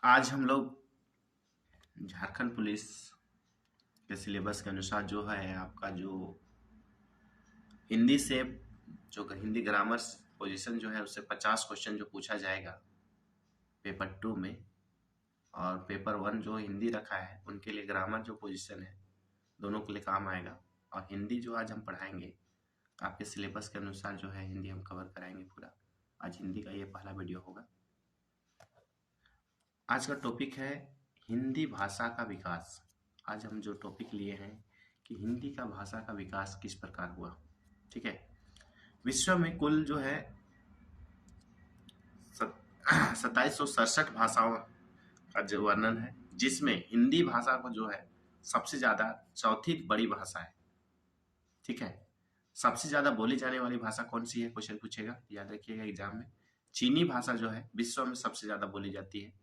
आज हम लोग झारखंड पुलिस के सिलेबस के अनुसार जो है आपका जो हिंदी से जो हिंदी ग्रामर पोजीशन जो है उससे 50 क्वेश्चन जो पूछा जाएगा पेपर 2 में, और पेपर 1 जो हिंदी रखा है उनके लिए ग्रामर जो पोजीशन है दोनों के लिए काम आएगा। और हिंदी जो आज हम पढ़ाएंगे आपके सिलेबस के अनुसार जो है हिंदी हम कवर कराएंगे पूरा। आज हिंदी का ये पहला वीडियो होगा। आज का टॉपिक है हिंदी भाषा का विकास। आज हम जो टॉपिक लिए हैं कि हिंदी का भाषा का विकास किस प्रकार हुआ। ठीक है, विश्व में कुल जो है 2767 भाषाओं का जो वर्णन है, जिसमें हिंदी भाषा को जो है सबसे ज्यादा चौथी बड़ी भाषा है। ठीक है, सबसे ज्यादा बोली जाने वाली भाषा कौन सी है, क्वेश्चन पूछेगा, याद रखिएगा एग्जाम में। चीनी भाषा जो है विश्व में सबसे ज्यादा बोली जाती है,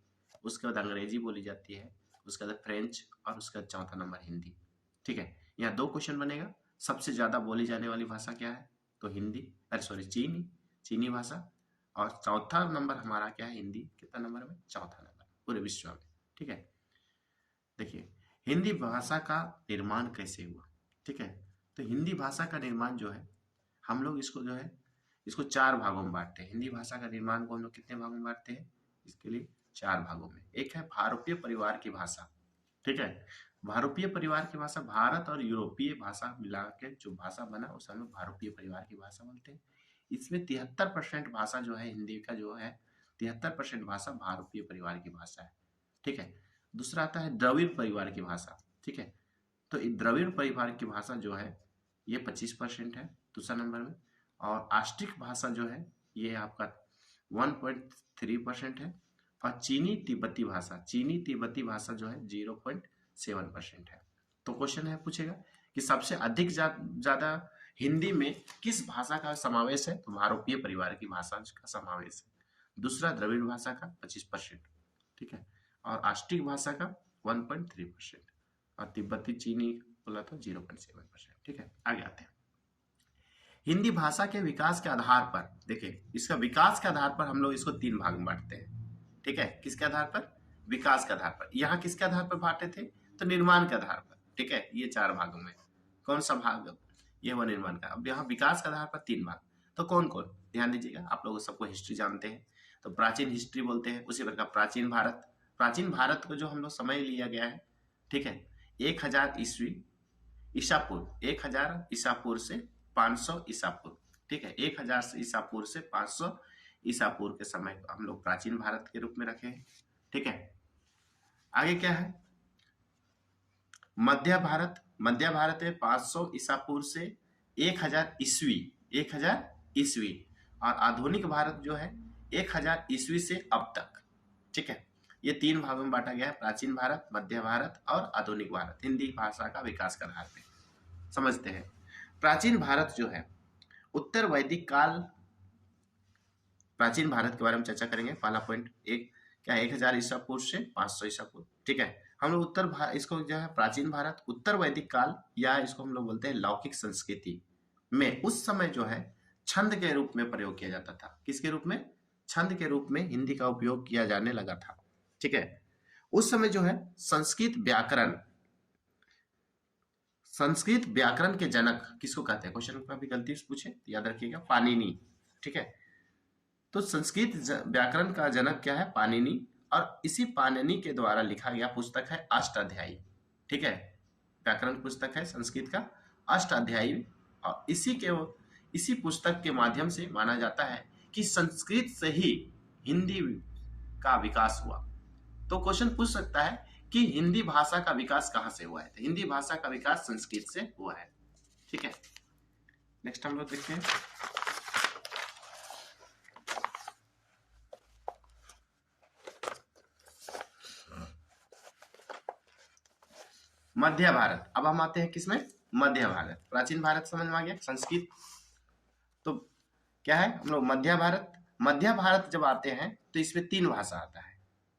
उसके बाद अंग्रेजी बोली जाती है, उसके बाद फ्रेंच, और उसका चौथा नंबर हिंदी। ठीक है, यहाँ 2 क्वेश्चन बनेगा। सबसे ज्यादा बोली जाने वाली भाषा क्या है, तो हिंदी, अरे सॉरी चीनी भाषा, और चौथा नंबर हमारा क्या है, हिंदी। कितना नंबर में, चौथा नंबर पूरे विश्व में। ठीक है, देखिए हिंदी भाषा का निर्माण कैसे हुआ। ठीक है, तो हिंदी भाषा का निर्माण जो है हम लोग इसको जो है इसको 4 भागों में बांटते हैं। हिंदी भाषा का निर्माण को हम लोग कितने भागों में बांटते हैं, इसके लिए 4 भागों में। एक है भारतीय परिवार की भाषा। ठीक है, भारतीय परिवार की भाषा भारत और यूरोपीय भाषा मिला के जो भाषा बना उसे हम लोग भारतीय परिवार की भाषा बोलते हैं। इसमें 73% भाषा जो है हिंदी का जो है 73% भाषा भारतीय परिवार की भाषा है। ठीक है, दूसरा आता है द्रविड़ परिवार की भाषा। ठीक है, तो द्रविड़ परिवार की भाषा जो है ये 25% है दूसरा नंबर में। और आस्ट्रिक भाषा जो है ये आपका 1.3% है। और चीनी तिब्बती भाषा जो है 0.7% है। तो क्वेश्चन है पूछेगा कि सबसे अधिक ज्यादा हिंदी में किस भाषा का समावेश है, तो भारतीय परिवार की भाषा का समावेश है। दूसरा द्रविड़ भाषा का 25%। ठीक है, और आस्ट्रिक भाषा का 1.3%, और तिब्बती चीनी बोला तो 0.7%। ठीक है, आगे आते हैं। हिंदी भाषा के विकास के आधार पर, देखिए इसका विकास के आधार पर हम लोग इसको 3 भाग में बांटते हैं। ठीक है, किसके आधार पर, विकास के आधार पर। यहाँ किसके आधार पर बांटे थे, तो निर्माण के आधार पर। ठीक है, ये 4 भागों में कौन सा भाग, ये हुआ निर्माण का। अब यहाँ विकास के आधार पर 3 भाग, तो कौन कौन, ध्यान दीजिएगा। आप लोग सबको हिस्ट्री जानते हैं, तो प्राचीन हिस्ट्री बोलते हैं। उसी प्रकार प्राचीन भारत को जो हम लोग समय लिया गया है। ठीक है, 1000 ईसा पूर्व से 500 ईसा पूर्व। ठीक है, 1000 ईसा पूर्व से 500 ईसा पूर्व के समय को हम लोग प्राचीन भारत के रूप में रखे हैं। ठीक है, आगे क्या है, मध्य भारत है 500 ईसा पूर्व से 1000 ईस्वी, और आधुनिक भारत जो है 1000 ईस्वी से अब तक। ठीक है, ये 3 भागों में बांटा गया है, प्राचीन भारत, मध्य भारत और आधुनिक भारत, हिंदी भाषा का विकास के आधार पर। समझते हैं, प्राचीन भारत जो है उत्तर वैदिक काल, प्राचीन भारत के बारे में चर्चा करेंगे। पहला पॉइंट एक क्या है, 1000 ईसा पूर्व से 500 ईसा पूर्व। ठीक है, हम लोग इसको जो है प्राचीन भारत, उत्तर वैदिक काल, या इसको हम लोग बोलते हैं लौकिक संस्कृति में उस समय जो है छंद के रूप में प्रयोग किया जाता था। किसके रूप में, छंद के रूप में हिंदी का उपयोग किया जाने लगा था। ठीक है, उस समय जो है संस्कृत व्याकरण के जनक किसको कहते हैं, क्वेश्चन का भी गलती से पूछे तो याद रखिएगा, पाणिनि। ठीक है, तो संस्कृत व्याकरण का जनक क्या है, पाणिनि। और इसी पाणिनि के द्वारा लिखा गया पुस्तक है अष्टाध्यायी। ठीक है, व्याकरण पुस्तक है संस्कृत का अष्टाध्यायी। और इसी पुस्तक के माध्यम से माना जाता है कि संस्कृत से ही हिंदी का विकास हुआ। तो क्वेश्चन पूछ सकता है कि हिंदी भाषा का विकास कहाँ से हुआ है, तो हिंदी भाषा का विकास संस्कृत से हुआ है। ठीक है, नेक्स्ट हम लोग देखते हैं मध्य भारत। अब हम आते हैं किसमें, मध्य भारत। प्राचीन भारत समझ में आ गया, संस्कृत। तो क्या है, हम लोग मध्य भारत जब आते हैं तो इसमें 3 भाषा आता है।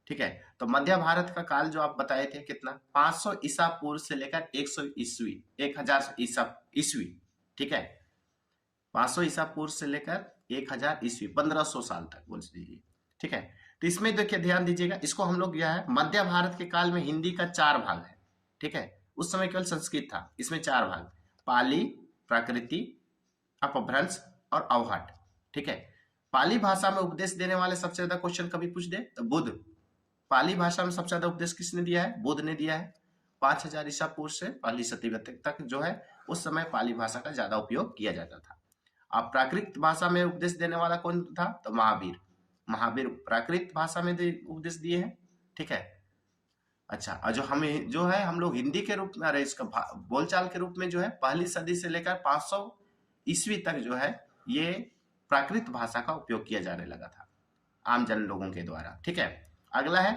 ठीक है, तो मध्य भारत का काल जो आप बताए थे कितना, 500 ईसा पूर्व से लेकर 1000 ईस्वी। ठीक है, 500 ईसा पूर्व से लेकर 1000 ईस्वी, 1500 साल तक बोल दीजिए। ठीक है, तो इसमें देखिए ध्यान दीजिएगा, इसको हम लोग क्या है, मध्य भारत के काल में हिंदी का 4 भाग है, ठीक है। उस समय केवल संस्कृत था, इसमें 4 भाग, पाली, प्राकृति, अपभ्रंश और अवहट, ठीक है। पाली भाषा में उपदेश देने वाले सबसे ज्यादा क्वेश्चन कभी पूछ दे तो बुद्ध। पाली भाषा में सबसे ज्यादा उपदेश किसने दिया है? बुद्ध ने दिया है। 5000 ईसा पूर्व से पहली सदी तक जो है उस समय पाली भाषा का ज्यादा उपयोग किया जाता था। अब प्राकृत भाषा में उपदेश देने वाला कौन था? तो महावीर। महावीर प्राकृत भाषा में उपदेश दिए हैं, ठीक है। अच्छा, और जो है हम लोग हिंदी के रूप में, अरे इसका बोलचाल के रूप में जो है पहली सदी से लेकर 500 ईस्वी तक जो है ये प्राकृत भाषा का उपयोग किया जाने लगा था आम जन लोगों के द्वारा, ठीक है। अगला है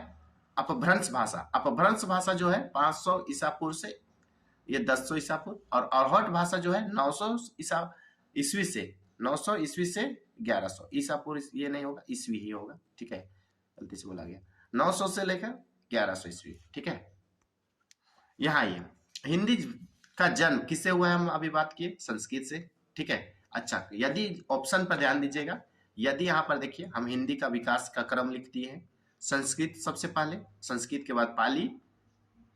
अपभ्रंश भाषा। अपभ्रंश भाषा जो है 500 ईसा पूर्व से ये 1000 ईसा पूर्व, और अरहट भाषा जो है 900 ईस्वी से 900 ईस्वी से 1100 ईसा पूर्व, ये नहीं होगा, ईस्वी ही होगा, ठीक है, गलती से बोला गया, 900 से लेकर 1100 ईस्वी, ठीक है। यहाँ ये हिंदी का जन्म किससे हुआ है? हम अभी बात किए संस्कृत से, ठीक है। अच्छा, यदि ऑप्शन पर ध्यान दीजिएगा, यदि यहाँ पर देखिए हम हिंदी का विकास का क्रम लिख दिए हैं, संस्कृत सबसे पहले, संस्कृत के बाद पाली,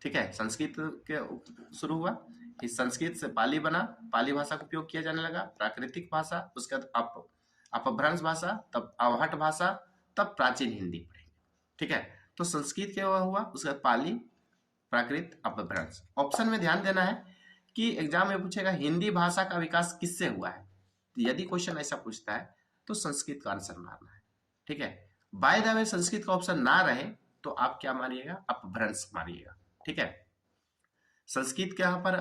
ठीक है, संस्कृत के शुरू हुआ, फिर संस्कृत से पाली बना, पाली भाषा का उपयोग किया जाने लगा, प्राकृतिक भाषा, उसके बाद अपभ्रंश भाषा, तब अवहट भाषा, तब प्राचीन हिंदी पढ़ेंगे, ठीक है। तो संस्कृत के हुआ, उसके बाद पाली, प्राकृत, अपभ्रंश। ऑप्शन में ध्यान देना है कि एग्जाम में पूछेगा हिंदी भाषा का विकास किससे हुआ है, तो यदि क्वेश्चन ऐसा पूछता है तो संस्कृत का आंसर मारना है, ठीक है। बाय द वे संस्कृत का ऑप्शन ना रहे तो आप क्या मारिएगा? अपभ्रंश मारिएगा, ठीक है। संस्कृत के यहाँ पर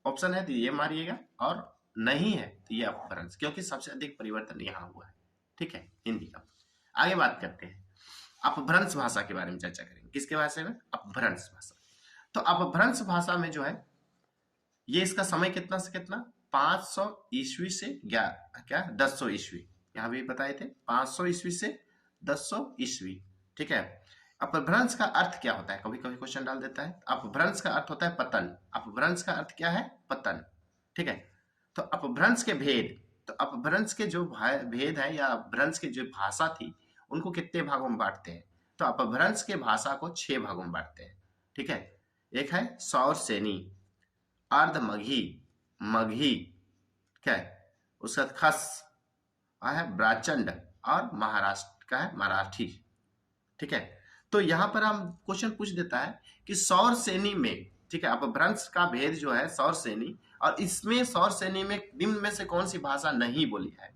ऑप्शन है तो ये मारिएगा, और नहीं है तो ये अपभ्रंश, क्योंकि सबसे अधिक परिवर्तन यहाँ हुआ है, ठीक है, हिंदी का। आगे बात करते हैं अपभ्रंश भाषा के बारे में, चर्चा करेंगे। किसके भाषा में? अपभ्रंश भाषा। तो अपभ्रंश भाषा में जो है ये इसका समय कितना से कितना? 500 ईस्वी से 1000 ईस्वी, यहाँ भी बताए थे 500 ईस्वी से 1000 ईस्वी, ठीक है। अपभ्रंश का अर्थ क्या होता है? कभी कभी क्वेश्चन डाल देता है। अपभ्रंश का अर्थ होता है पतन। अपभ्रंश का अर्थ क्या है? पतन, ठीक है। तो अपभ्रंश के भेद, तो अपभ्रंश के जो भेद है या अपभ्रंश की जो भाषा थी उनको कितने भागों में बांटते हैं? तो अपभ्रंश के भाषा को 6 भागों में बांटते हैं, ठीक है। एक है सौर सेनी, अर्ध मघी, मघी, क्या है उसका खस है, ब्राचंड, और महाराष्ट्र का है मराठी, ठीक है। तो यहाँ पर हम क्वेश्चन पूछ देता है कि सौर सेनी में, ठीक है, अपभ्रंश का भेद जो है सौर सेनी, और इसमें सौर सेनी में निम्न में से कौन सी भाषा नहीं बोली है,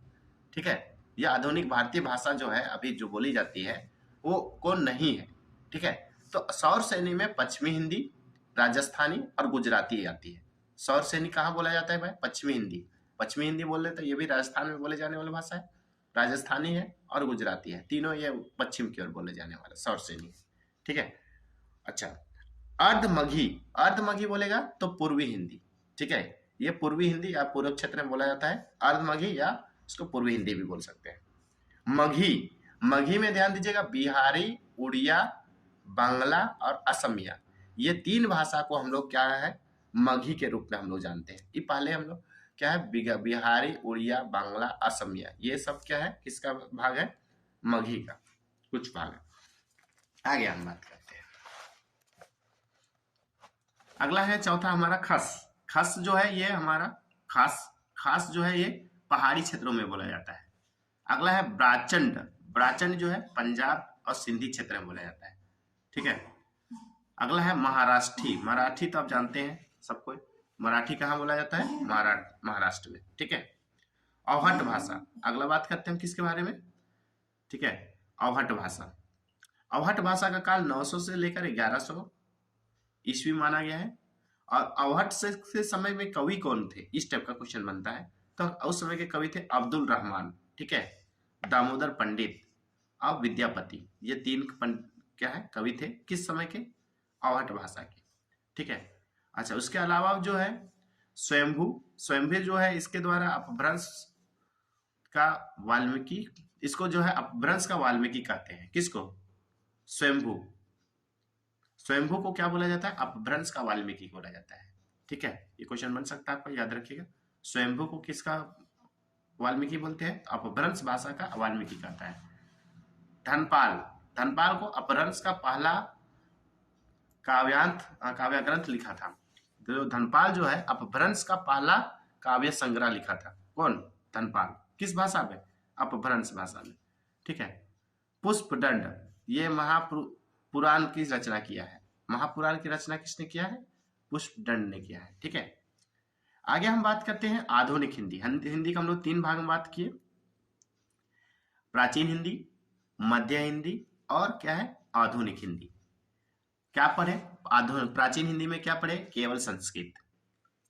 ठीक है। यह आधुनिक भारतीय भाषा जो है अभी जो बोली जाती है वो कौन नहीं है, ठीक है। तो सौर सेनी में पश्चिमी हिंदी, राजस्थानी और गुजराती आती है। सौर सेनी कहाँ बोला जाता है भाई? पश्चिमी हिंदी। पश्चिमी हिंदी बोल रहे तो ये भी राजस्थान में बोले जाने वाली भाषा है, राजस्थानी है और गुजराती है, तीनों ये पश्चिम की ओर बोले जाने वाले सौर सेनी, ठीक है। अच्छा, अर्धमघी, अर्धमघी बोलेगा तो पूर्वी हिंदी, ठीक है, ये पूर्वी हिंदी या पूर्व क्षेत्र में बोला जाता है अर्धमघी, या इसको पूर्वी हिंदी भी बोल सकते हैं। मघी, मघी में ध्यान दीजिएगा बिहारी, उड़िया, बांग्ला और असमिया, ये 3 भाषा को हम लोग क्या है मघी के रूप में हम लोग जानते हैं। ये पहले हम लोग क्या है बिहारी, उड़िया, बांग्ला, असमिया, ये सब क्या है किसका भाग है? मघी का कुछ भाग है। आगे हम बात करते हैं। अगला है चौथा हमारा खस। खस जो है ये हमारा खास जो है ये पहाड़ी क्षेत्रों में बोला जाता है। अगला है ब्राचंड। ब्राचंड जो है पंजाब और सिंधी क्षेत्र में बोला जाता है, ठीक है। अगला है महाराष्ट्री। मराठी तो आप जानते हैं सब कोई, मराठी कहाँ बोला जाता है? महाराष्ट्र में, ठीक है। अवहट भाषा, अगला बात करते हैं किसके बारे में, ठीक है, अवहट भाषा। अवहट भाषा का काल 900 से लेकर 1100 ईस्वी माना गया है। और अवहट से समय में कवि कौन थे, इस टाइप का क्वेश्चन बनता है। तो उस समय के कवि थे अब्दुल रहमान, ठीक है, दामोदर पंडित और विद्यापति, ये 3 क्या है कवि थे किस समय के? अवहट भाषा के, ठीक है। अच्छा, उसके अलावा जो है स्वयंभू जो है इसके द्वारा अपभ्रंश का वाल्मीकि, इसको जो है अपभ्रंश का वाल्मीकि कहते हैं। किसको? स्वयंभू। स्वयंभू को क्या बोला जाता है? अपभ्रंश का वाल्मीकि बोला जाता है, ठीक है। ये क्वेश्चन बन सकता है आपको, याद रखिएगा। स्वयंभू को किसका वाल्मीकि बोलते हैं? अपभ्रंश भाषा का वाल्मीकि कहता है। धनपाल, धनपाल को अपभ्रंश का पहला काव्य ग्रंथ लिखा था। तो धनपाल जो है अपभ्रंश का पहला काव्य संग्रह लिखा था। कौन? धनपाल। किस भाषा में? अपभ्रंश भाषा में। ठीक है। पुष्पदंड, ये महापुराण की रचना किया है। महापुराण की रचना किसने किया है? पुष्पदंड ने किया है। ठीक है। आगे हम बात करते हैं आधुनिक हिंदी। हिंदी का हम लोग 3 भाग में बात किए, प्राचीन हिंदी, मध्य हिंदी और क्या है? आधुनिक हिंदी। क्या पढ़े? प्राचीन हिंदी में क्या पढ़े? केवल संस्कृत।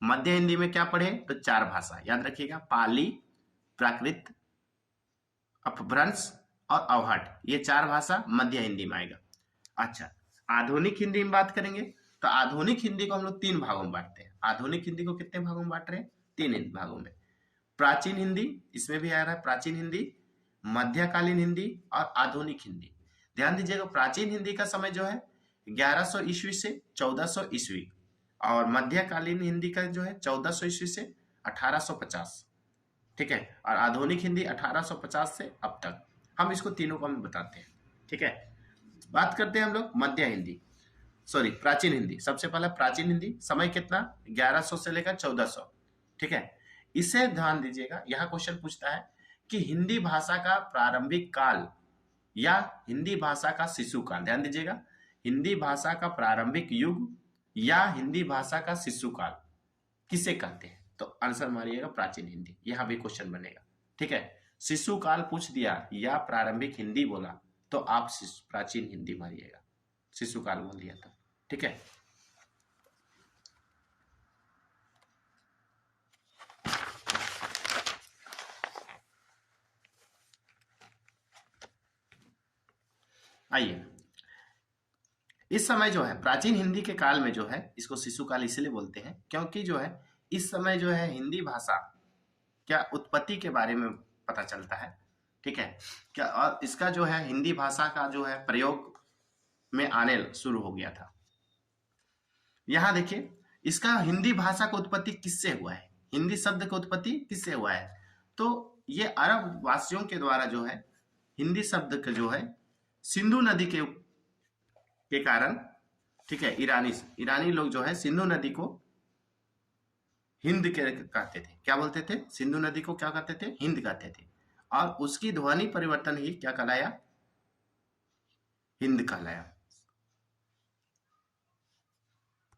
मध्य हिंदी में क्या पढ़े? तो 4 भाषा याद रखिएगा, पाली, प्राकृत, अपभ्रंश और अवहट। ये 4 भाषा मध्य हिंदी में आएगा। अच्छा, आधुनिक हिंदी में बात करेंगे तो आधुनिक हिंदी को हम लोग 3 भागों में बांटते हैं। आधुनिक हिंदी को कितने भागों में बांट रहे हैं? 3 भागों में। प्राचीन हिंदी, इसमें भी आ रहा है प्राचीन हिंदी, मध्यकालीन हिंदी और आधुनिक हिंदी। ध्यान दीजिएगा, प्राचीन हिंदी का समय जो है 1100 ईस्वी से 1400 ईस्वी और मध्यकालीन हिंदी का जो है 1400 ईस्वी से 1850। ठीक है। और आधुनिक हिंदी 1850 से अब तक। हम इसको तीनों को हम बताते हैं। ठीक है। बात करते हैं हम लोग मध्य हिंदी, सॉरी प्राचीन हिंदी। सबसे पहला प्राचीन हिंदी, समय कितना? 1100 से लेकर 1400। ठीक है। इसे ध्यान दीजिएगा, यहाँ क्वेश्चन पूछता है कि हिंदी भाषा का प्रारंभिक काल या हिंदी भाषा का शिशु काल। ध्यान दीजिएगा, हिंदी भाषा का प्रारंभिक युग या हिंदी भाषा का शिशु काल किसे कहते हैं? तो आंसर मारिएगा प्राचीन हिंदी। यहां भी क्वेश्चन बनेगा। ठीक है। शिशु काल पूछ दिया या प्रारंभिक हिंदी बोला तो आप प्राचीन हिंदी मारिएगा, शिशु काल बोल दिया तो। ठीक है। आइए, इस समय जो है प्राचीन हिंदी के काल में जो है इसको शिशु काल इसलिए बोलते हैं क्योंकि जो है इस समय जो है हिंदी भाषा क्या उत्पत्ति के बारे में पता चलता है। ठीक है। क्या और इसका जो है हिंदी भाषा का जो है प्रयोग में आने शुरू हो गया था। यहां देखिए, इसका हिंदी भाषा का उत्पत्ति किससे हुआ है? हिंदी शब्द का उत्पत्ति किससे हुआ है? तो ये अरब वासियों के द्वारा जो है हिंदी शब्द का जो है सिंधु नदी के कारण, ठीक है, ईरानी लोग जो है सिंधु नदी को हिंद कहते थे। क्या बोलते थे? सिंधु नदी को क्या कहते थे? हिंद कहते थे। और उसकी ध्वनि परिवर्तन ही क्या कहलाया? हिंद कहलाया।